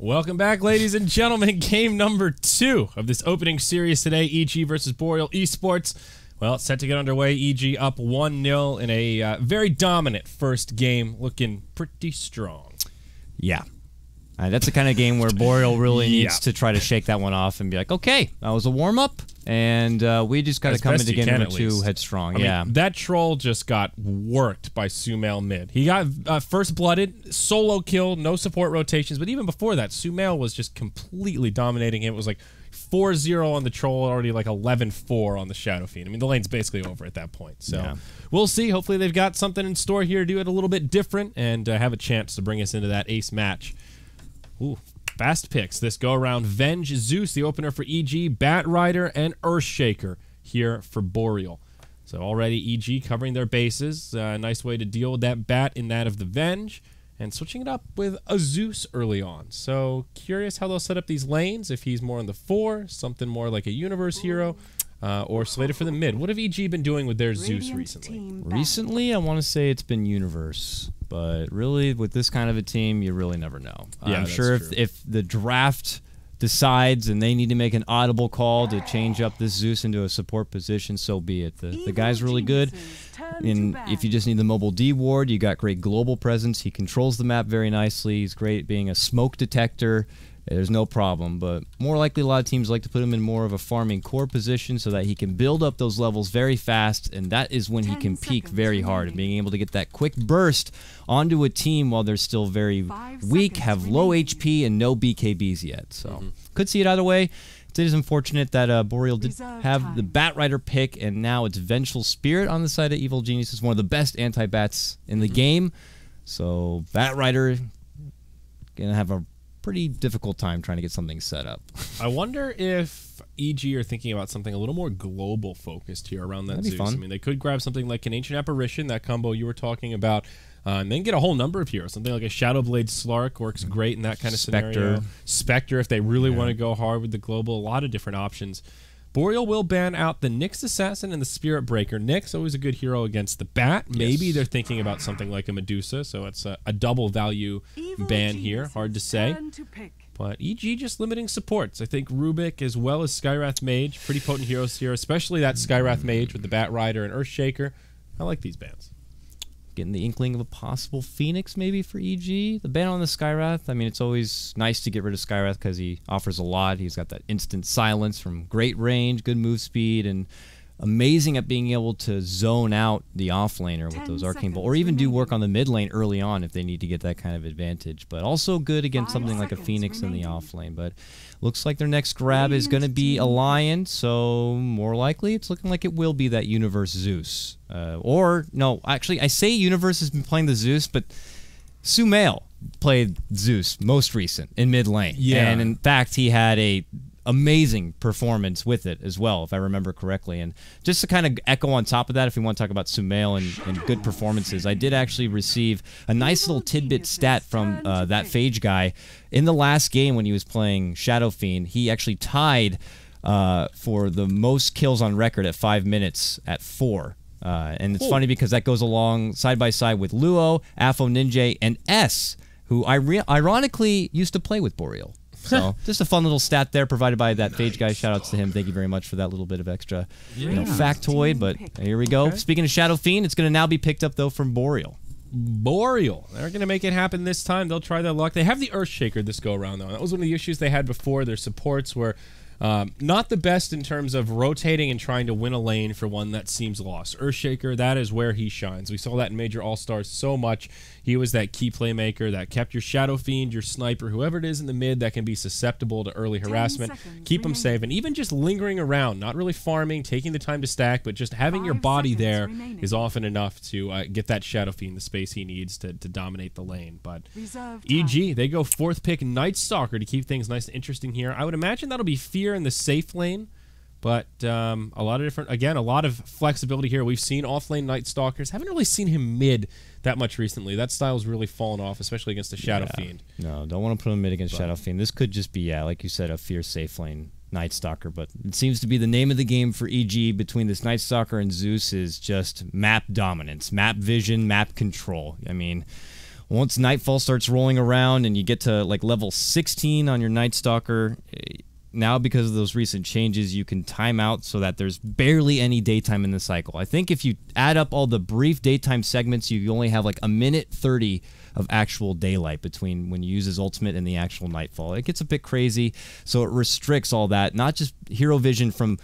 Welcome back, ladies and gentlemen. Game number 2 of this opening series today, EG versus Boreal Esports. Well, it's set to get underway. EG up 1-0 in a very dominant first game, looking pretty strong. Yeah. That's the kind of game where Boreal really needs to try to shake that one off and be like, okay, that was a warm-up, and we just got to come into game number 2 headstrong. I mean, that troll just got worked by Sumail mid. He got first-blooded, solo kill, no support rotations, but even before that, Sumail was just completely dominating him. It was like 4-0 on the troll, already like 11-4 on the Shadow Fiend. I mean, the lane's basically over at that point. So we'll see. Hopefully they've got something in store here to do it a little bit different and have a chance to bring us into that ace match. Ooh, fast picks this go around. Venge, Zeus, the opener for EG, Bat Rider, and Earthshaker here for Boreal. So already EG covering their bases. Nice way to deal with that Bat in that of the Venge. And switching it up with a Zeus early on. So curious how they'll set up these lanes. If he's more on the 4, something more like a Universe hero, or slated for the mid. What have EG been doing with their Zeus recently? Recently, I want to say it's been Universe. But really, with this kind of a team, you really never know. Yeah, I'm sure if the draft decides and they need to make an audible call to change up this Zeus into a support position, so be it. The guy's really good. And if you just need the mobile D ward, you got great global presence. He controls the map very nicely. He's great being a smoke detector. There's no problem, but more likely a lot of teams like to put him in more of a farming core position so that he can build up those levels very fast, and that is when he can peak very hard. And being able to get that quick burst onto a team while they're still very weak, have low HP, and no BKBs yet. So could see it either way. It is unfortunate that Boreal did have the Bat Rider pick, and now it's Vengeful Spirit on the side of Evil Genius. Is one of the best anti-bats in the game. So Bat Rider gonna have a pretty difficult time trying to get something set up. I wonder if EG are thinking about something a little more global focused here around that Zeus. I mean, they could grab something like an Ancient Apparition, that combo you were talking about, and then get a whole number of heroes. Something like a Shadowblade Slark works great in that kind of scenario. Spectre, if they really want to go hard with the global. A lot of different options. Boreal will ban out the Nyx Assassin and the Spirit Breaker. Nyx, always a good hero against the Bat. Maybe they're thinking about something like a Medusa, so it's a double value ban here. Hard to say. But EG just limiting supports. I think Rubik as well as Skywrath Mage, pretty potent heroes here, especially that Skywrath Mage with the Bat Rider and Earthshaker. I like these bans. Getting the inkling of a possible Phoenix maybe for EG. The ban on the Skywrath, I mean, it's always nice to get rid of Skywrath because he offers a lot. He's got that instant silence from great range, good move speed, and amazing at being able to zone out the offlaner with those Arcane Bolt, or even do work on the mid lane early on if they need to get that kind of advantage. But also good against something like a Phoenix in the offlane. But looks like their next grab is going to be a Lion, so more likely it's looking like it will be that Universe Zeus. Or, no, actually, I say Universe has been playing the Zeus, but Sumail played Zeus most recent in mid lane. Yeah. And in fact, he had a amazing performance with it as well, if I remember correctly. And just to kind of echo on top of that, if we want to talk about Sumail and good performances, I did actually receive a nice little tidbit stat from that Phage guy. In the last game when he was playing Shadow Fiend, he actually tied for the most kills on record at 5 minutes at 4. And it's funny because that goes along side by side with Luo, Afo Ninja, and S, who ironically used to play with Boreal. So just a fun little stat there provided by that Phage guy. Shoutouts to him. Thank you very much for that little bit of extra factoid. But here we go. Speaking of Shadow Fiend, it's going to now be picked up, though, from Boreal. Boreal. They're going to make it happen this time. They'll try their luck. They have the Earthshaker this go-around, though. That was one of the issues they had before. Their supports were not the best in terms of rotating and trying to win a lane for one that seems lost. Earthshaker, that is where he shines. We saw that in Major All-Stars so much. He was that key playmaker that kept your Shadow Fiend, your Sniper, whoever it is in the mid that can be susceptible to early harassment, keep them safe. And even just lingering around, not really farming, taking the time to stack, but just having your body there is often enough to get that Shadow Fiend the space he needs to dominate the lane. But EG, they go 4th pick Night Stalker to keep things nice and interesting here. I would imagine that'll be Fear in the safe lane. But a lot of different, again, a lot of flexibility here. We've seen off-lane Night Stalkers. Haven't really seen him mid that much recently. That style's really fallen off, especially against the Shadow Fiend. No, don't want to put him mid against Shadow Fiend. This could just be, like you said, a Fear safe lane Night Stalker. But it seems to be the name of the game for EG between this Night Stalker and Zeus is just map dominance, map vision, map control. I mean, once Nightfall starts rolling around and you get to like level 16 on your Night Stalker, now because of those recent changes, you can time out so that there's barely any daytime in the cycle. I think if you add up all the brief daytime segments, you only have like a minute 30 of actual daylight between when you use his ultimate and the actual Nightfall. It gets a bit crazy, so it restricts all that, not just hero vision from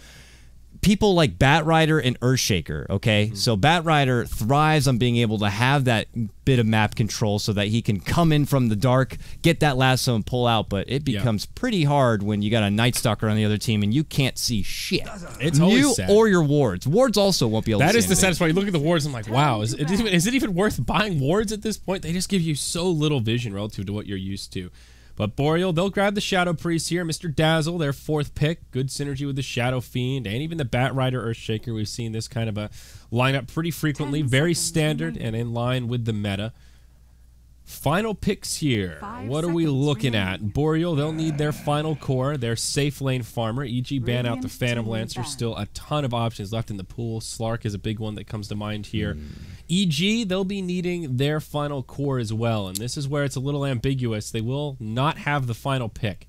people like Batrider and Earthshaker, okay? So Batrider thrives on being able to have that bit of map control so that he can come in from the dark, get that lasso and pull out, but it becomes pretty hard when you got a Night Stalker on the other team and you can't see shit. It's always you sad. Or your wards. Wards also won't be able to see That is the anything. saddest part. You look at the wards, I'm like, wow, is it even worth buying wards at this point? They just give you so little vision relative to what you're used to. But Boreal, they'll grab the Shadow Priest here. Mr. Dazzle, their 4th pick. Good synergy with the Shadow Fiend and even the Batrider Earthshaker. We've seen this kind of a lineup pretty frequently. Very standard and in line with the meta. Final picks here. What are we looking at? Boreal, they'll need their final core, their safe lane farmer. E.g. ban out the Phantom Lancer. Still a ton of options left in the pool. Slark is a big one that comes to mind here. E.g., they'll be needing their final core as well, and this is where it's a little ambiguous. They will not have the final pick,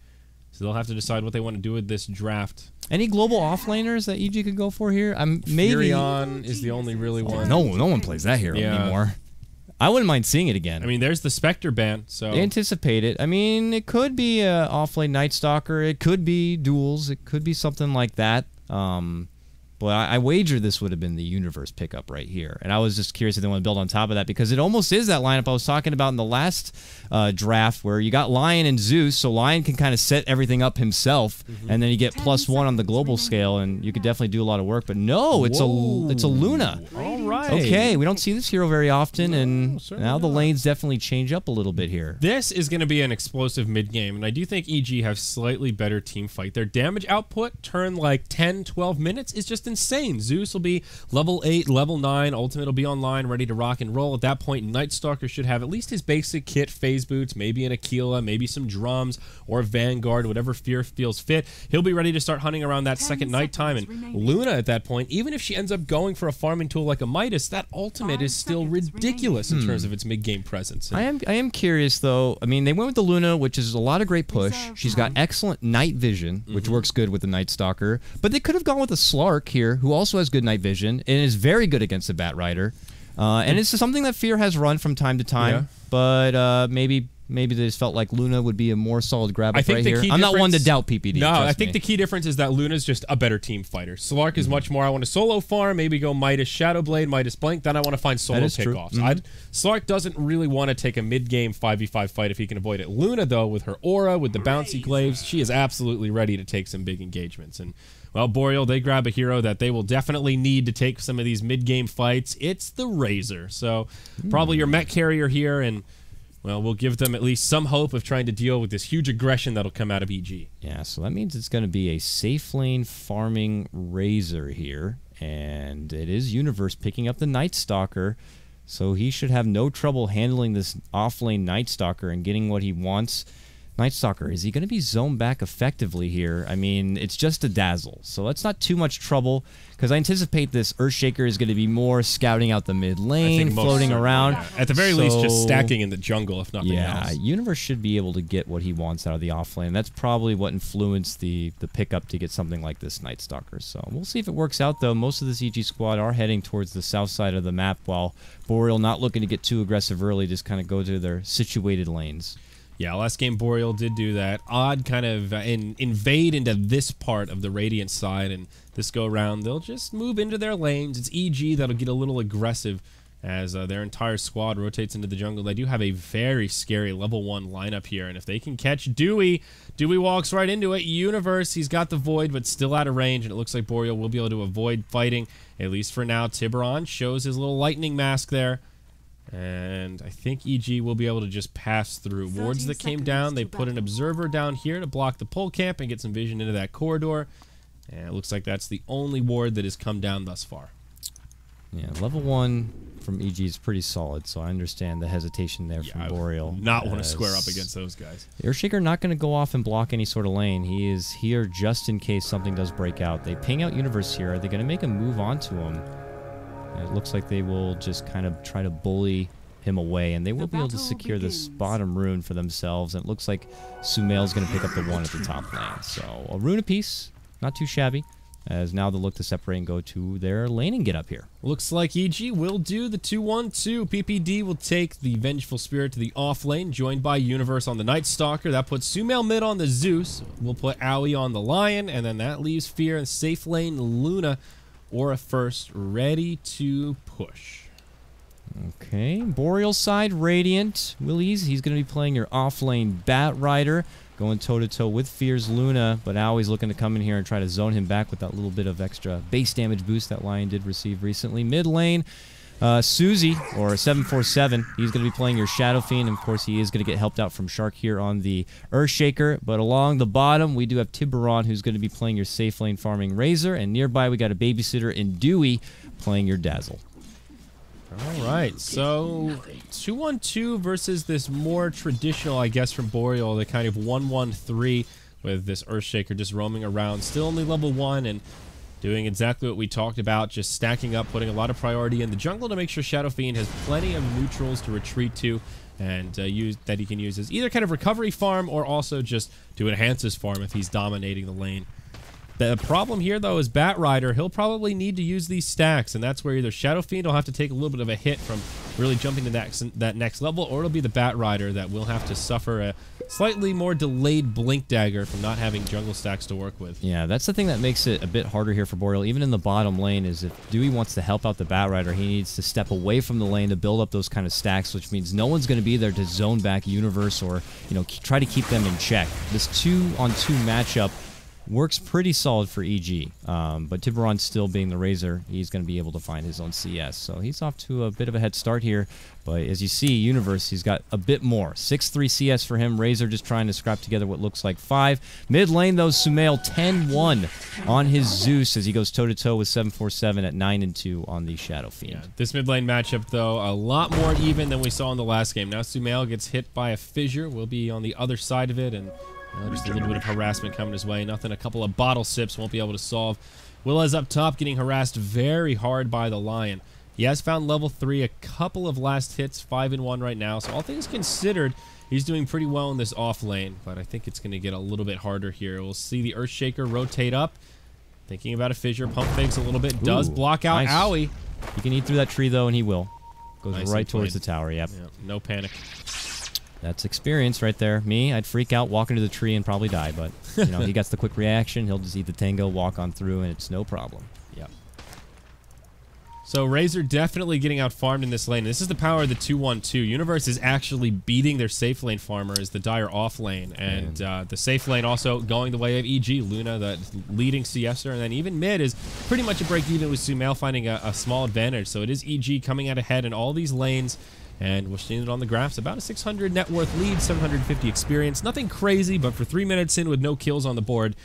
so they'll have to decide what they want to do with this draft. Any global offlaners that EG could go for here? Maybe Furion is the only really one. No one plays that hero anymore. I wouldn't mind seeing it again. I mean, there's the Spectre ban, so... They anticipate it. I mean, it could be a offlane Night Stalker. It could be duels. It could be something like that. But I wager this would have been the Universe pickup right here. And I was just curious if they want to build on top of that because it almost is that lineup I was talking about in the last draft where you got Lion and Zeus, so Lion can kind of set everything up himself, and then you get +1 on the global scale, and you could definitely do a lot of work. But no, it's a Luna. All right. Okay, we don't see this hero very often, and now the lanes definitely change up a little bit here. This is going to be an explosive mid-game, and I do think EG have slightly better team fight. Their damage output, turn like 10, 12 minutes, is just insane. Zeus will be level 8, level 9, Ultimate will be online, ready to rock and roll. At that point, Night Stalker should have at least his basic kit, phase boots, maybe an Aquila, maybe some drums, or Vanguard, whatever Fear feels fit. He'll be ready to start hunting around that second nighttime, and Luna at that point, even if she ends up going for a farming tool like a Midas, that Ultimate is still ridiculous in terms of its mid-game presence. I am curious, though. I mean, they went with the Luna, which is a lot of great push. She's got excellent night vision, which works good with the Night Stalker, but they could have gone with a Slark here, who also has good night vision and is very good against the Batrider. And it's something that Fear has run from time to time, but maybe they just felt like Luna would be a more solid grab up right here. I'm not one to doubt PPD. No, I think the key difference is that Luna's just a better team fighter. Slark is much more, I want to solo farm, maybe go Midas Shadowblade, Midas Blink, then I want to find solo pickoffs. Slark doesn't really want to take a mid-game 5v5 fight if he can avoid it. Luna, though, with her aura, with the bouncy glaives, she is absolutely ready to take some big engagements. And well, Boreal, they grab a hero that they will definitely need to take some of these mid-game fights. It's the Razor. So probably your mech carrier here, and well, we'll give them at least some hope of trying to deal with this huge aggression that'll come out of EG. Yeah, so that means it's going to be a safe lane farming Razor here, and it is Universe picking up the Night Stalker, so he should have no trouble handling this off-lane Night Stalker and getting what he wants. Night Stalker, is he going to be zoned back effectively here? I mean, it's just a Dazzle, so that's not too much trouble, because I anticipate this Earthshaker is going to be more scouting out the mid lane, floating around. Yeah. At the very least, just stacking in the jungle, if nothing else. Yeah, Universe should be able to get what he wants out of the offlane. That's probably what influenced the pickup to get something like this Night Stalker. So we'll see if it works out, though. Most of this EG squad are heading towards the south side of the map, while Boreal not looking to get too aggressive early, just kind of go to their situated lanes. Yeah, last game Boreal did do that. Odd kind of invade into this part of the Radiant side, and this go around, they'll just move into their lanes. It's EG that'll get a little aggressive as their entire squad rotates into the jungle. They do have a very scary level 1 lineup here, and if they can catch Dewey walks right into it. Universe, he's got the Void, but still out of range, and it looks like Boreal will be able to avoid fighting, at least for now. Tiburon shows his little lightning mask there. And I think EG will be able to just pass through. Wards that came down, they put an observer down here to block the pole camp and get some vision into that corridor. And it looks like that's the only ward that has come down thus far. Yeah, level 1 from EG is pretty solid, so I understand the hesitation there from Boreal. Not want to square up against those guys. Earthshaker not going to go off and block any sort of lane. He is here just in case something does break out. They ping out Universe here. Are they going to make a move onto him? It looks like they will just kind of try to bully him away, and they will be able to secure this bottom rune for themselves. And it looks like Sumail's going to pick up the one at the top lane. So a rune apiece, not too shabby, as now they'll look to separate and go to their laning get up here. Looks like EG will do the 2-1-2. PPD will take the Vengeful Spirit to the off lane, joined by Universe on the Night Stalker. That puts Sumail mid on the Zeus. We'll put Aoi on the Lion, and then that leaves Fear in safe lane Luna or a first ready to push. Okay, Boreal side, Radiant. Willies, he's going to be playing your off-lane Bat Rider, going toe-to-toe with Fear's Luna, but Aoi's looking to come in here and try to zone him back with that little bit of extra base damage boost that Lion did receive recently. Mid lane, Suzy, or 747, he's going to be playing your Shadow Fiend, and of course he is going to get helped out from Shark here on the Earthshaker, but along the bottom we do have Tiburon, who's going to be playing your safe lane farming Razor, and nearby we got a Babysitter in Dewey playing your Dazzle. All right, so 2-1-2 versus this more traditional, I guess, from Boreal, the kind of 1-1-3 with this Earthshaker just roaming around, still only level 1 and doing exactly what we talked about, just stacking up, putting a lot of priority in the jungle to make sure Shadow Fiend has plenty of neutrals to retreat to and use that he can use as either kind of recovery farm or also just to enhance his farm if he's dominating the lane. The problem here, though, is Bat Rider. He'll probably need to use these stacks, and that's where either Shadow Fiend will have to take a little bit of a hit from really jumping to that next level, or it'll be the Bat Rider that will have to suffer a slightly more delayed Blink Dagger from not having jungle stacks to work with. Yeah, that's the thing that makes it a bit harder here for Boreal, even in the bottom lane, is if Dewey wants to help out the Bat Rider, he needs to step away from the lane to build up those kind of stacks, which means no one's going to be there to zone back Universe or, you know, try to keep them in check. This 2-on-2 matchup works pretty solid for EG, but Tiburon still being the Razor, he's going to be able to find his own CS. So he's off to a bit of a head start here, but as you see, Universe, he's got a bit more. 6-3 CS for him. Razor just trying to scrap together what looks like 5. Mid lane, though, Sumail 10-1 on his Zeus as he goes toe-to-toe with 747 at 9-2 on the Shadow Fiend. Yeah, this mid lane matchup, though, a lot more even than we saw in the last game. Now Sumail gets hit by a fissure. We'll be on the other side of it, and just a little bit of harassment coming his way. Nothing a couple of bottle sips won't be able to solve. Willa's up top getting harassed very hard by the Lion. He has found level 3, a couple of last hits, 5-1 right now. So all things considered, he's doing pretty well in this off lane. But I think it's going to get a little bit harder here. We'll see the Earthshaker rotate up. Thinking about a fissure. Pump fakes a little bit. Does block out Aoi. He can eat through that tree, though, and he will. Goes Nice right towards the tower, yep. No panic. That's experience right there. Me, I'd freak out, walk into the tree, and probably die. But, you know, he gets the quick reaction. He'll just eat the tango, walk on through, and it's no problem. Yep. So Razor definitely getting out farmed in this lane. This is the power of the 2-1-2. Universe is actually beating their safe lane farmer as the Dire off lane. And the safe lane also going the way of EG. Luna, the leading CSer. And then even mid is pretty much a break even with Sumail finding a small advantage. So it is EG coming out ahead in all these lanes. And we're seeing it on the graphs. About a 600 net worth lead, 750 experience. Nothing crazy, but for 3 minutes in with no kills on the board,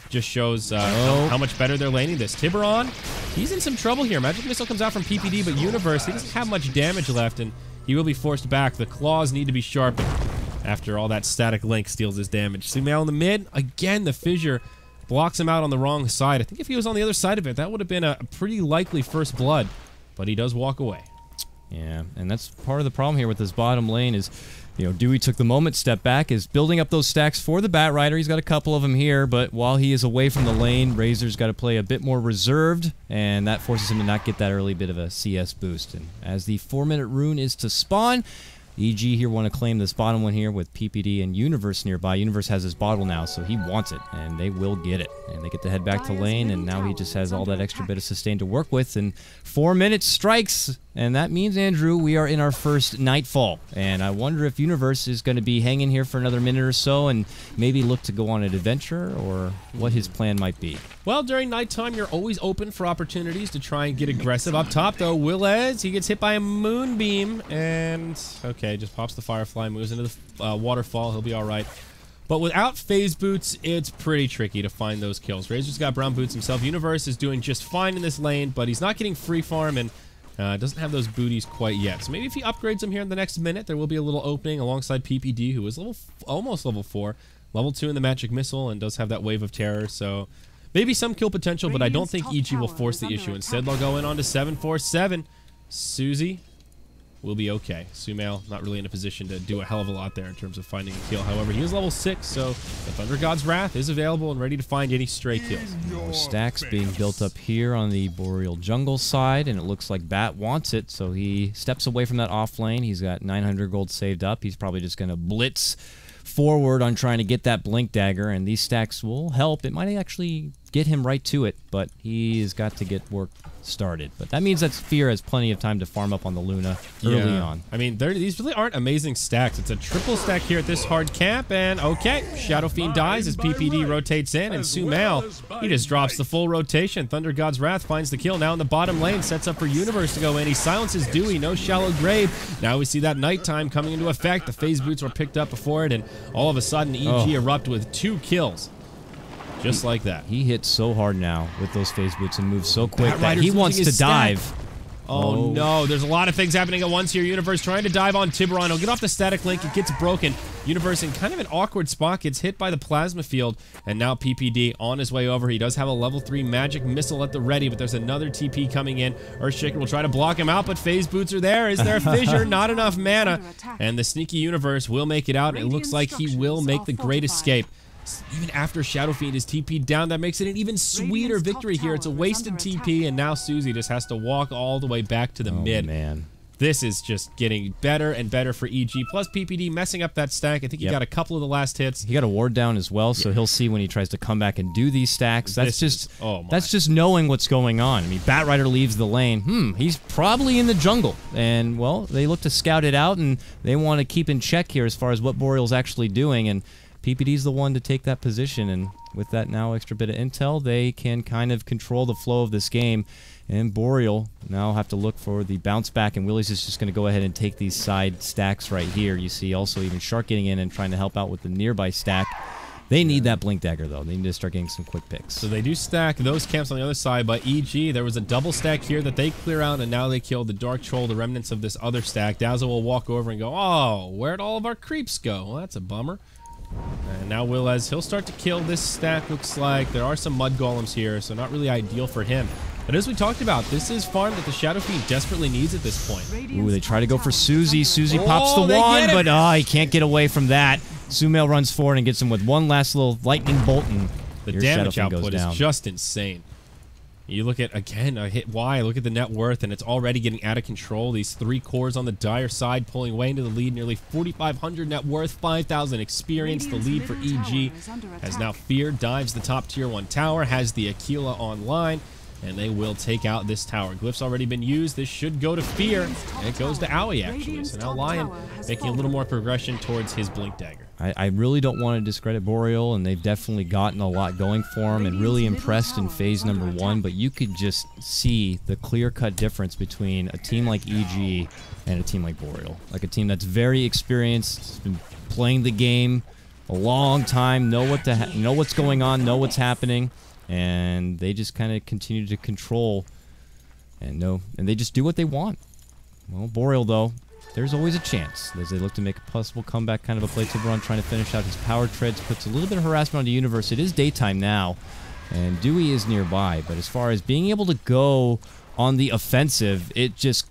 just shows how much better they're laning this. Tiburon, he's in some trouble here. Magic Missile comes out from PPD, but Universe, he doesn't have much damage left, and he will be forced back. The claws need to be sharpened after all that static link steals his damage. Sumail in the mid. Again, the fissure blocks him out on the wrong side. I think if he was on the other side of it, that would have been a pretty likely first blood, but he does walk away. Yeah, and that's part of the problem here with this bottom lane is, you know, Dewey took the moment, step back, is building up those stacks for the Bat Rider. He's got a couple of them here, but while he is away from the lane, Razor's got to play a bit more reserved, and that forces him to not get that early bit of a CS boost. And as the 4-minute rune is to spawn, EG here want to claim this bottom one here with PPD and Universe nearby. Universe has his bottle now, so he wants it, and they will get it. And they get to head back to lane, and now he just has all that extra bit of sustain to work with. And 4 minutes strikes, and that means, Andrew, we are in our first Nightfall. And I wonder if Universe is going to be hanging here for another minute or so and maybe look to go on an adventure, or what his plan might be. Well, during nighttime, you're always open for opportunities to try and get aggressive. Up top, though, Willez, he gets hit by a moonbeam, and okay, just pops the Firefly, moves into the waterfall. He'll be all right. But without phase boots, it's pretty tricky to find those kills. Razor's got brown boots himself. Universe is doing just fine in this lane, but he's not getting free farm and doesn't have those booties quite yet. So maybe if he upgrades them here in the next minute, there will be a little opening alongside PPD, who is almost level 4, level 2 in the Magic Missile, and does have that Wave of Terror. So maybe some kill potential, but I don't think EG will force the issue. Instead, they'll go in on to 747. Suzy we'll be okay. Sumail not really in a position to do a hell of a lot there in terms of finding a kill. However, he is level 6, so the Thunder God's Wrath is available and ready to find any stray kills. More stacks being built up here on the Boreal jungle side, and it looks like Bat wants it, so he steps away from that off lane. He's got 900 gold saved up. He's probably just going to blitz forward on trying to get that Blink Dagger, and these stacks will help. It might actually get him right to it, but he's got to get work started. But that means that Fear has plenty of time to farm up on the Luna early on. I mean, these really aren't amazing stacks. It's a triple stack here at this hard camp, and okay, Shadow Fiend dies as PPD rotates in, and Sumail, he just drops the full rotation. Thunder God's Wrath finds the kill now in the bottom lane, sets up for Universe to go in. He silences Dewey, no Shallow Grave. Now we see that nighttime coming into effect. The phase boots were picked up before it, and all of a sudden EG erupt with 2 kills. Just like that. He hits so hard now with those phase boots and moves so quick that he wants to dive. Oh no, there's a lot of things happening at once here. Universe trying to dive on Tiburon. He'll get off the static link. It gets broken. Universe in kind of an awkward spot gets hit by the plasma field. And now PPD on his way over. He does have a level 3 magic missile at the ready, but there's another TP coming in. Earthshaker will try to block him out, but phase boots are there. Is there a fissure? Not enough mana. And the sneaky Universe will make it out. It looks like he will make the great escape. Even after Shadow Fiend is TP'd down, that makes it an even sweeter victory here. It's a wasted TP, and now Susie just has to walk all the way back to the mid. Man. This is just getting better and better for EG. Plus PPD messing up that stack. I think he got a couple of the last hits. He got a ward down as well, so he'll see when he tries to come back and do these stacks. That's just knowing what's going on. I mean, Batrider leaves the lane. He's probably in the jungle. And, well, they look to scout it out, and they want to keep in check here as far as what Boreal's actually doing. And PPD's the one to take that position, and with that now extra bit of intel, they can kind of control the flow of this game. And Boreal now have to look for the bounce back, and Willie's is just going to go ahead and take these side stacks right here. You see also even Shark getting in and trying to help out with the nearby stack. They need that Blink Dagger, though. They need to start getting some quick picks. So they do stack those camps on the other side, but EG, there was a double stack here that they clear out, and now they kill the Dark Troll, the remnants of this other stack. Dazzle will walk over and go, oh, where'd all of our creeps go? Well, that's a bummer. And now Willez, he'll start to kill this stack, looks like. There are some mud golems here, so not really ideal for him. But as we talked about, this is farm that the Shadow Fiend desperately needs at this point. Ooh, they try to go for Susie. Susie pops the wand, but he can't get away from that. Sumail runs forward and gets him with one last little lightning bolt, and the damage output is just insane. You look at, again, a hit Y, look at the net worth, and it's already getting out of control. These 3 cores on the dire side pulling way into the lead, nearly 4,500 net worth, 5,000 experience. The lead for EG has now Fear, dives the top tier 1 tower, has the Aquila online, and they will take out this tower. Glyph's already been used. This should go to Fear, and it goes to Owie, actually. So now Lion making a little more progression towards his Blink Dagger. I really don't want to discredit Boreal, and they've definitely gotten a lot going for him and really impressed in phase number 1, but you could just see the clear-cut difference between a team like EG and a team like Boreal. Like a team that's very experienced, has been playing the game a long time, know what's going on, know what's happening, and they just kind of continue to control and they just do what they want. Well, Boreal, though, there's always a chance as they look to make a possible comeback, kind of a play Tiburon trying to finish out his power treads, puts a little bit of harassment on the Universe. It is daytime now, and Dewey is nearby, but as far as being able to go on the offensive, it just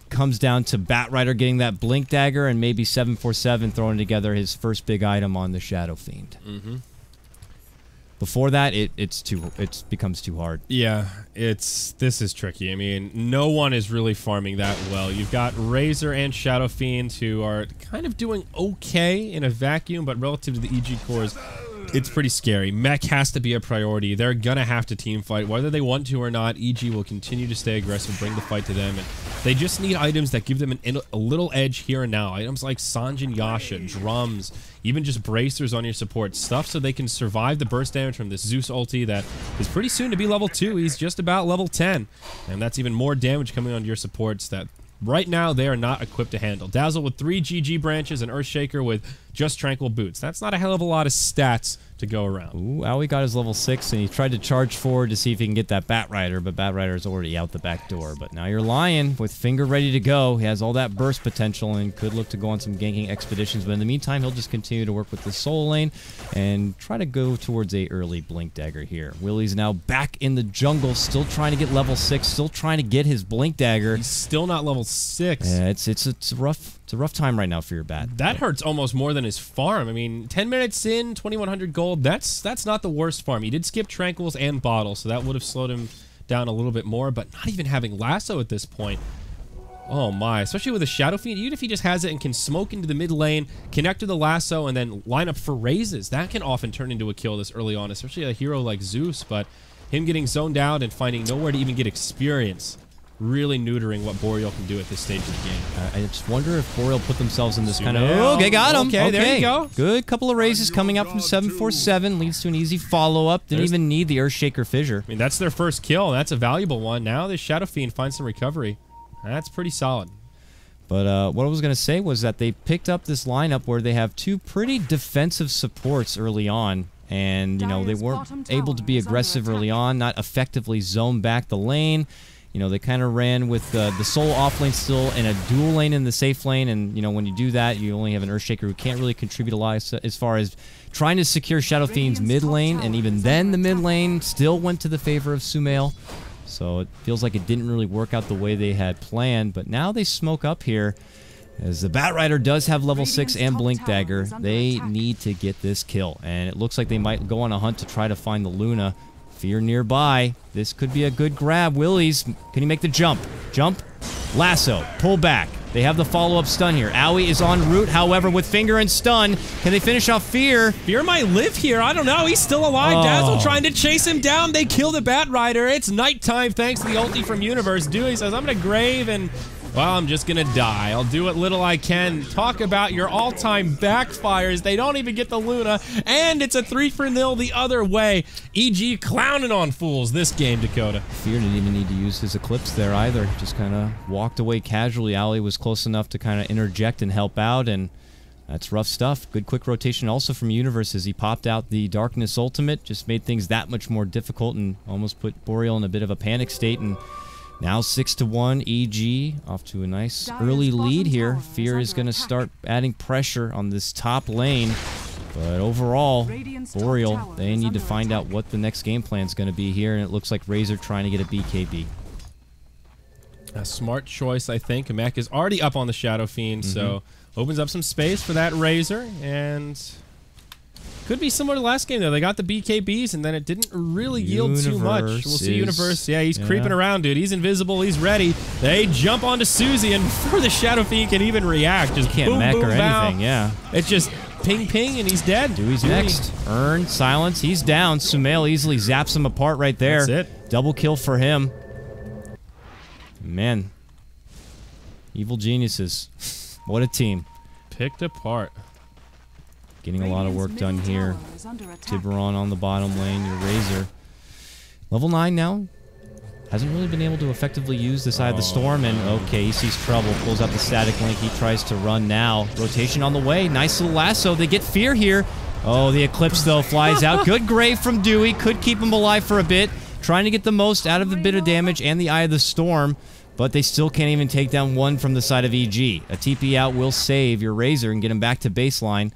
comes down to Batrider getting that Blink Dagger and maybe 747 throwing together his first big item on the Shadow Fiend. Before that, it becomes too hard. Yeah, this is tricky. I mean, no one is really farming that well. You've got Razor and Shadow Fiend who are kind of doing okay in a vacuum, but relative to the EG cores, it's pretty scary. Mech has to be a priority. They're gonna have to team fight, whether they want to or not. EG will continue to stay aggressive, bring the fight to them, and they just need items that give them a little edge here and now. Items like Sanjin Yasha, drums, even just bracers on your support, stuff so they can survive the burst damage from this Zeus ulti that is pretty soon to be level 2. He's just about level 10, and that's even more damage coming onto your supports that right now they are not equipped to handle. Dazzle with 3 GG branches and Earthshaker with just Tranquil Boots. That's not a hell of a lot of stats to go around. Ooh, Aoi got his level 6, and he tried to charge forward to see if he can get that Bat Rider, but Bat Rider is already out the back door. But now you're Lion with Finger ready to go. He has all that burst potential and could look to go on some ganking expeditions, but in the meantime, he'll just continue to work with the Soul Lane and try to go towards a early Blink Dagger here. Willie's now back in the jungle, still trying to get level 6, still trying to get his Blink Dagger. He's still not level 6. Yeah, it's a rough time right now for your Bat. That hurts almost more than his farm. I mean, 10 minutes in, 2,100 gold, that's not the worst farm. He did skip Tranquils and Bottle, so that would have slowed him down a little bit more, but not even having Lasso at this point. Oh my, especially with a Shadow Fiend, even if he just has it and can smoke into the mid lane, connect to the Lasso, and then line up for raises, that can often turn into a kill this early on, especially a hero like Zeus, but him getting zoned out and finding nowhere to even get experience, really neutering what Boreal can do at this stage of the game. I just wonder if Boreal put themselves in this kind of... Oh, okay, got him. Okay, there you go. Good couple of raises coming up from 747. Leads to an easy follow-up. Didn't even need the Earthshaker Fissure. I mean, that's their first kill. That's a valuable one. Now this Shadow Fiend finds some recovery. That's pretty solid. But what I was going to say was that they picked up this lineup where they have two pretty defensive supports early on. And, you know, they weren't able to be aggressive early on, not effectively zone back the lane. You know, they kind of ran with the Soul off lane still and a dual lane in the safe lane. And, you know, when you do that, you only have an Earthshaker who can't really contribute a lot as far as trying to secure Shadow Fiend's mid lane. And even then, the mid lane still went to the favor of Sumail. So it feels like it didn't really work out the way they had planned. But now they smoke up here. As the Bat Rider does have level 6 and Blink Dagger, they need to get this kill. And it looks like they might go on a hunt to try to find the Luna. Fear nearby. This could be a good grab. Willie's, can he make the jump? Jump. Lasso. Pull back. They have the follow-up stun here. Aoi is en route, however, with Finger and stun. Can they finish off Fear? Fear might live here. I don't know. He's still alive. Dazzle trying to chase him down. They kill the Bat Rider. It's nighttime thanks to the ulti from Universe. Dewey says, I'm going to grave and... well, I'm just gonna die. I'll do what little I can. Talk about your all-time backfires. They don't even get the Luna, and it's a 3-for-0 the other way. EG clowning on fools this game, Dakota. Fear didn't even need to use his Eclipse there either. Just kind of walked away casually. Ali was close enough to kind of interject and help out, and that's rough stuff. Good quick rotation also from Universe as he popped out the Darkness Ultimate. Just made things that much more difficult and almost put Boreal in a bit of a panic state. And now 6-1, EG off to a nice early lead here. Fear is going to start adding pressure on this top lane. But overall, Boreal, they need to find out what the next game plan is going to be here. And it looks like Razor trying to get a BKB. A smart choice, I think. Kamek is already up on the Shadow Fiend, so opens up some space for that Razor. And could be similar to last game, though. They got the BKBs, and then it didn't really yield too much. We'll see Universe. Yeah, he's creeping around, dude. He's invisible. He's ready. They jump onto Susie, and before the Shadow Fiend can even react, just can't boom, mech boom, or anything, bow. It's just ping, ping, and he's dead. Dewey's next. Earn, silence. He's down. Sumail easily zaps him apart right there. That's it. Double kill for him. Man. Evil geniuses. What a team. Picked apart. Getting a lot of work done here. Tiburon on the bottom lane, your Razor. Level 9 now. Hasn't really been able to effectively use the side of the storm, and okay, he sees trouble, pulls out the static link, he tries to run now. Rotation on the way, nice little lasso, they get Fear here. Oh, the Eclipse though flies out. Good grave from Dewey, could keep him alive for a bit. Trying to get the most out of the bit of damage and the Eye of the Storm, but they still can't even take down one from the side of EG. A TP out will save your Razor and get him back to baseline.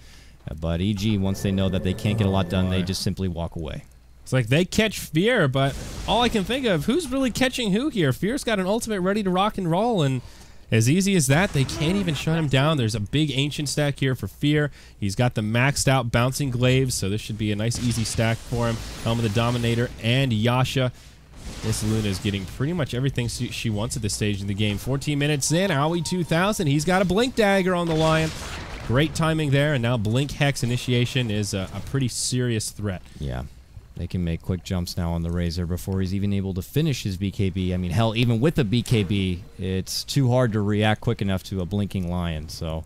But EG, once they know that they can't get a lot done, they just simply walk away. It's like they catch Fear, but all I can think of, who's really catching who here? Fear's got an ultimate ready to rock and roll, and as easy as that, they can't even shut him down. There's a big Ancient stack here for Fear. He's got the maxed out Bouncing Glaives, so this should be a nice easy stack for him. Helm of the Dominator and Yasha. This Luna is getting pretty much everything she wants at this stage in the game. 14 minutes in, Aoi 2000. He's got a Blink Dagger on the Lion. Great timing there, and now Blink Hex initiation is a pretty serious threat. Yeah, they can make quick jumps now on the Razor before he's even able to finish his BKB. I mean, hell, even with the BKB, it's too hard to react quick enough to a blinking Lion. So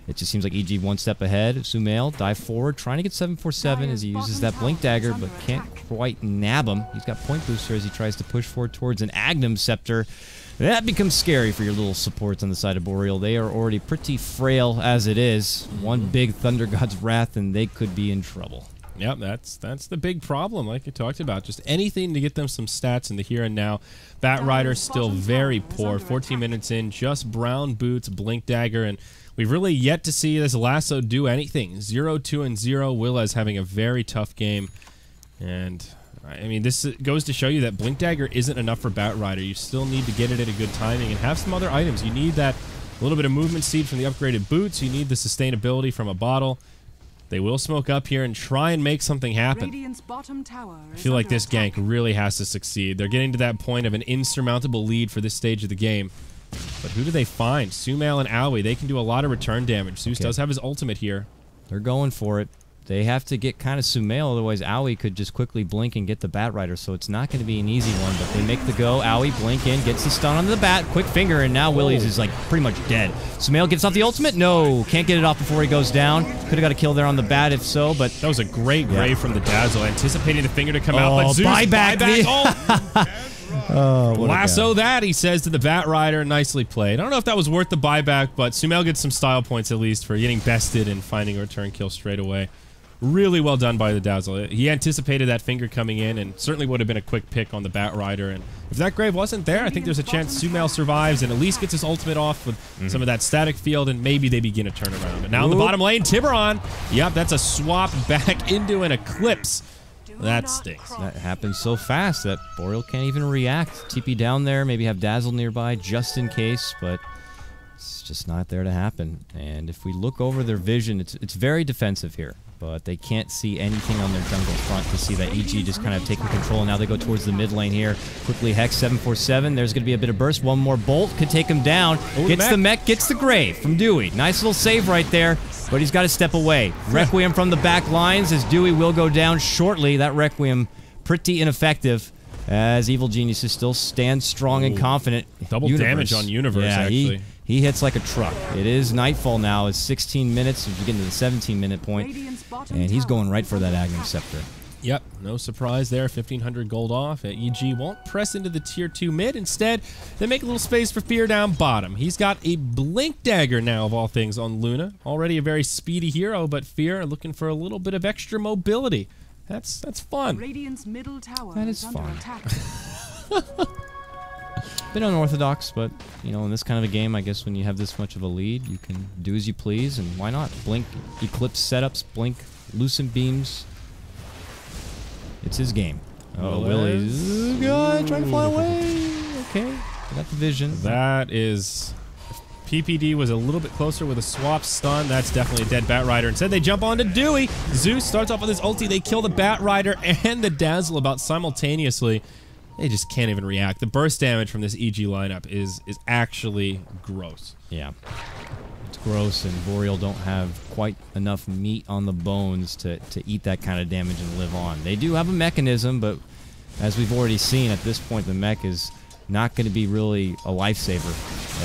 it just seems like EG one step ahead. Sumail, dive forward, trying to get 747 as he uses that Blink Dagger, but can't quite nab him. He's got Point Booster as he tries to push forward towards an Agnum Scepter. That becomes scary for your little supports on the side of Boreal. They are already pretty frail as it is. One big Thunder God's Wrath, and they could be in trouble. Yep, that's the big problem, like you talked about. Just anything to get them some stats in the here and now. Bat Rider still very poor. 14 minutes in, just brown boots, blink dagger, and we've really yet to see this lasso do anything. 0-2-0. Willez having a very tough game, and I mean, this goes to show you that blink dagger isn't enough for Bat Rider. You still need to get it at a good timing and have some other items. You need that little bit of movement speed from the upgraded boots. You need the sustainability from a bottle. They will smoke up here and try and make something happen. I feel like this gank really has to succeed. They're getting to that point of an insurmountable lead for this stage of the game. But who do they find? Sumail and Aoi. They can do a lot of return damage. Zeus does have his ultimate here. They're going for it. They have to get kind of Sumail, otherwise Aoi could just quickly blink and get the Bat Rider, so it's not going to be an easy one, but they make the go. Aoi blink in, gets the stun onto the Bat, quick finger, and now Willys is like pretty much dead. Sumail gets off the ultimate? No, can't get it off before he goes down. Could have got a kill there on the Bat if so, but... That was a great grave from the Dazzle, anticipating the finger to come out, but Zeus, buyback. Oh, lasso that, he says to the Bat Rider. Nicely played. I don't know if that was worth the buyback, but Sumail gets some style points at least for getting bested and finding a return kill straight away. Really well done by the Dazzle. He anticipated that finger coming in and certainly would have been a quick pick on the Bat Rider. And if that grave wasn't there, I think there's a chance Sumail survives and at least gets his ultimate off with some of that static field, and maybe they begin a turnaround. But now in the bottom lane, Tiburon. Yep, that's a swap back into an Eclipse. That stinks. That happens so fast that Boreal can't even react. TP down there, maybe have Dazzle nearby just in case, but it's just not there to happen. And if we look over their vision, it's very defensive here, but they can't see anything on their jungle front to see that EG just kind of taking control. And now they go towards the mid lane here. Quickly Hex 747. There's going to be a bit of burst. One more bolt could take him down. Gets the mech, gets the grave from Dewey. Nice little save right there, but he's got to step away. Requiem from the back lines as Dewey will go down shortly. That Requiem pretty ineffective as Evil Geniuses still stand strong and confident. Double damage on Universe, actually. He hits like a truck. It is nightfall now. It's 16 minutes. We get into the 17-minute point, and he's going right for that Agnum Scepter. Yep, no surprise there. 1,500 gold off. EG won't press into the tier 2 mid. Instead, they make a little space for Fear down bottom. He's got a Blink Dagger now, of all things, on Luna. Already a very speedy hero, but Fear looking for a little bit of extra mobility. That's fun. That is fun. Bit unorthodox, but, you know, in this kind of a game, I guess when you have this much of a lead, you can do as you please, and why not? Blink Eclipse setups, blink Lucent Beams. It's his game. Oh, Willys. God, trying to fly away. Okay, I got the vision. That is... PPD was a little bit closer with a swap stun. That's definitely a dead Bat Rider. Instead, they jump onto Dewey. Zeus starts off with his ulti. They kill the Bat Rider and the Dazzle about simultaneously. They just can't even react. The burst damage from this EG lineup is actually gross. Yeah. It's gross, and Boreal don't have quite enough meat on the bones to eat that kind of damage and live on. They do have a mechanism, but as we've already seen, at this point, the mech is not going to be really a lifesaver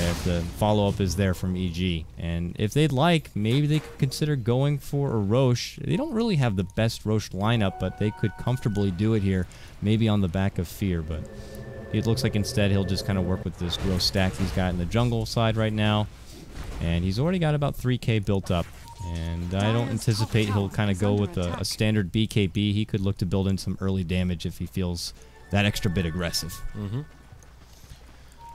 if the follow-up is there from EG. And if they'd like, maybe they could consider going for a Roche. They don't really have the best Roche lineup, but they could comfortably do it here, maybe on the back of Fear. But it looks like instead he'll just kind of work with this gross stack he's got in the jungle side right now. And he's already got about 3k built up. And I don't anticipate he'll kind of go with a standard BKB. He could look to build in some early damage if he feels that extra bit aggressive.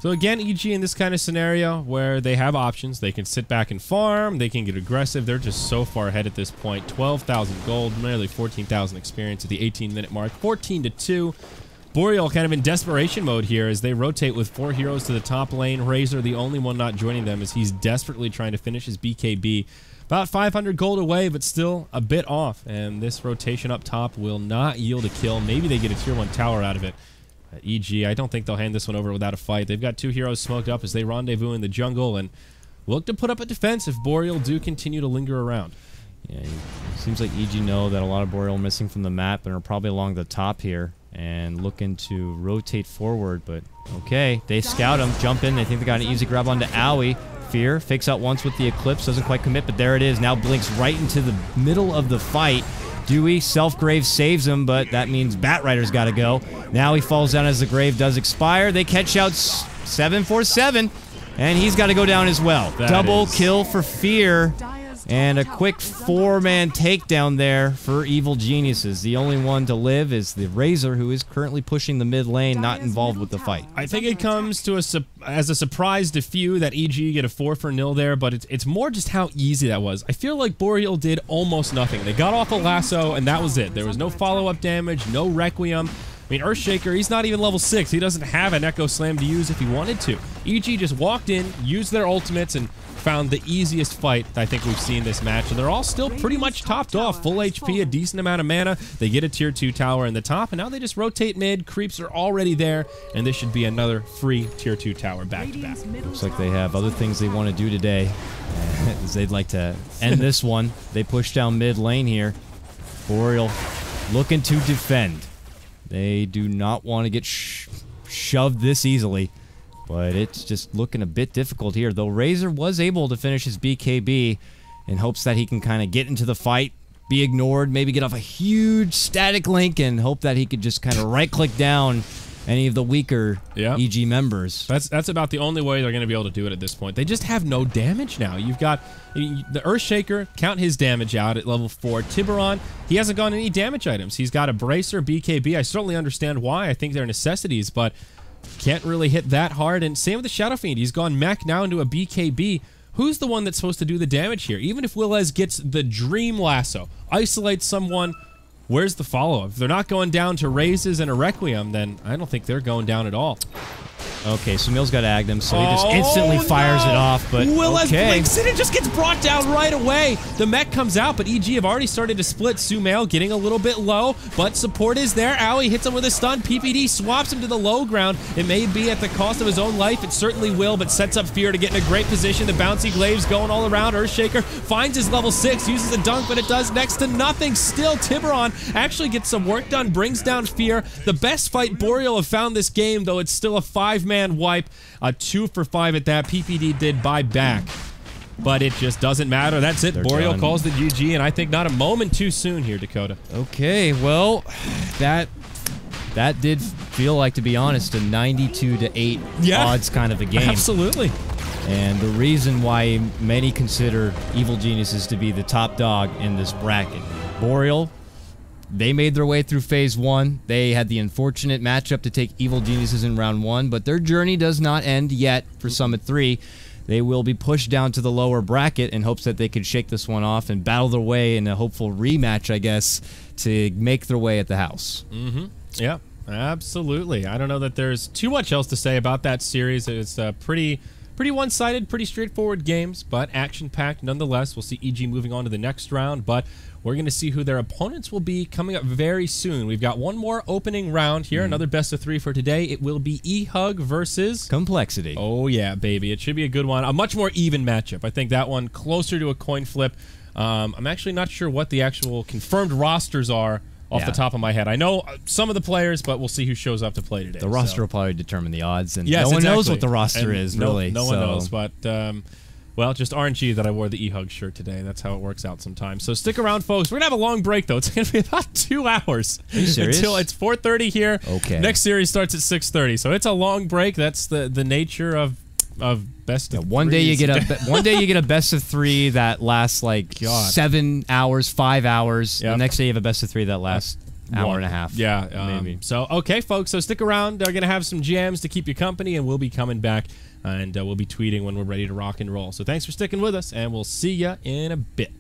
So again, EG in this kind of scenario where they have options, they can sit back and farm, they can get aggressive. They're just so far ahead at this point. 12,000 gold, nearly 14,000 experience at the 18-minute mark. 14-2. Boreal kind of in desperation mode here as they rotate with 4 heroes to the top lane. Razor, the only one not joining them, as he's desperately trying to finish his BKB. About 500 gold away, but still a bit off. And this rotation up top will not yield a kill. Maybe they get a tier 1 tower out of it. EG, I don't think they'll hand this one over without a fight. They've got 2 heroes smoked up as they rendezvous in the jungle and look to put up a defense if Boreal do continue to linger around. Yeah, it seems like EG know that a lot of Boreal are missing from the map and are probably along the top here and looking to rotate forward, but okay, they scout him, jump in, they think they got an easy grab onto Aoi. Fear fakes out once with the Eclipse, doesn't quite commit, but there it is, now blinks right into the middle of the fight. Dewey, self-grave saves him, but that means Bat Rider's got to go. Now he falls down as the grave does expire. They catch out 747, and he's got to go down as well. Double kill for Fear. And a quick 4-man takedown there for Evil Geniuses. The only one to live is the Razor, who is currently pushing the mid lane, not involved with the fight. I think it comes to as a surprise to few that EG get a 4-for-0 there, but it's more just how easy that was. I feel like Boreal did almost nothing. They got off a lasso, and that was it. There was no follow-up damage, no Requiem. I mean, Earthshaker, he's not even level 6. He doesn't have an Echo Slam to use if he wanted to. EG just walked in, used their ultimates, and found the easiest fight I think we've seen this match. And they're all still pretty much topped off. Full HP, a decent amount of mana. They get a tier 2 tower in the top, and now they just rotate mid. Creeps are already there, and this should be another free tier 2 tower back-to-back. Looks like they have other things they want to do today. They'd like to end this one. They push down mid lane here. Boreal looking to defend. They do not want to get shoved this easily, but it's just looking a bit difficult here. Though Razor was able to finish his BKB in hopes that he can kind of get into the fight, be ignored, maybe get off a huge static link, and hope that he could just kind of right-click down any of the weaker EG members. That's about the only way they're going to be able to do it at this point. They just have no damage now. You've got the Earthshaker, count his damage out at level 4. Tiburon, he hasn't gotten any damage items. He's got a Bracer, BKB. I certainly understand why. I think they're necessities, but can't really hit that hard. And same with the Shadow Fiend. He's gone mech now into a BKB. Who's the one that's supposed to do the damage here? Even if Willez gets the Dream Lasso, isolates someone, where's the follow-up? If they're not going down to Raises and a Requiem, then I don't think they're going down at all. Okay, so Mills got Agnem, so he just instantly fires it off, but Willez blinks it and just gets brought down right away. The mech comes out, but EG have already started to split. Sumail getting a little bit low, but support is there. Owie hits him with a stun. PPD swaps him to the low ground. It may be at the cost of his own life. It certainly will, but sets up Fear to get in a great position. The bouncy glaives going all around. Earthshaker finds his level 6, uses a dunk, but it does next to nothing. Still, Tiburon actually gets some work done, brings down Fear. The best fight Boreal have found this game, though it's still a 5-man wipe, a 2 for 5 at that. PPD did buy back, but it just doesn't matter. That's it. Boreal calls the GG, and I think not a moment too soon here, Dakota. Okay, well, that did feel like, to be honest, a 92-8 odds kind of a game. Absolutely. And the reason why many consider Evil Geniuses to be the top dog in this bracket. Boreal, they made their way through phase 1. They had the unfortunate matchup to take Evil Geniuses in round 1, but their journey does not end yet for Summit 3. They will be pushed down to the lower bracket in hopes that they could shake this one off and battle their way in a hopeful rematch, I guess, to make their way at the house. Yeah, absolutely. I don't know that there's too much else to say about that series. It's pretty one-sided, pretty straightforward games, but action-packed nonetheless. We'll see EG moving on to the next round, but we're going to see who their opponents will be coming up very soon. We've got one more opening round here, another best of 3 for today. It will be E-Hug versus Complexity. Oh, yeah, baby. It should be a good one. A much more even matchup. I think that one closer to a coin flip. I'm actually not sure what the actual confirmed rosters are off the top of my head. I know some of the players, but we'll see who shows up to play today. The roster will probably determine the odds, and yes, no one knows what the roster is, really. No one knows, but... well, just RNG that I wore the E-Hug shirt today. That's how it works out sometimes. So stick around, folks. We're going to have a long break, though. It's going to be about 2 hours. Are you serious? Until it's 4:30 here. Okay. Next series starts at 6:30. So it's a long break. That's the nature of best of one day you get a best of 3 that lasts like 7 hours, 5 hours. The next day you have a best of 3 that lasts hour and a half. Yeah, maybe. So, okay, folks. So stick around. They're going to have some jams to keep you company, and we'll be coming back. And we'll be tweeting when we're ready to rock and roll. So thanks for sticking with us, and we'll see ya in a bit.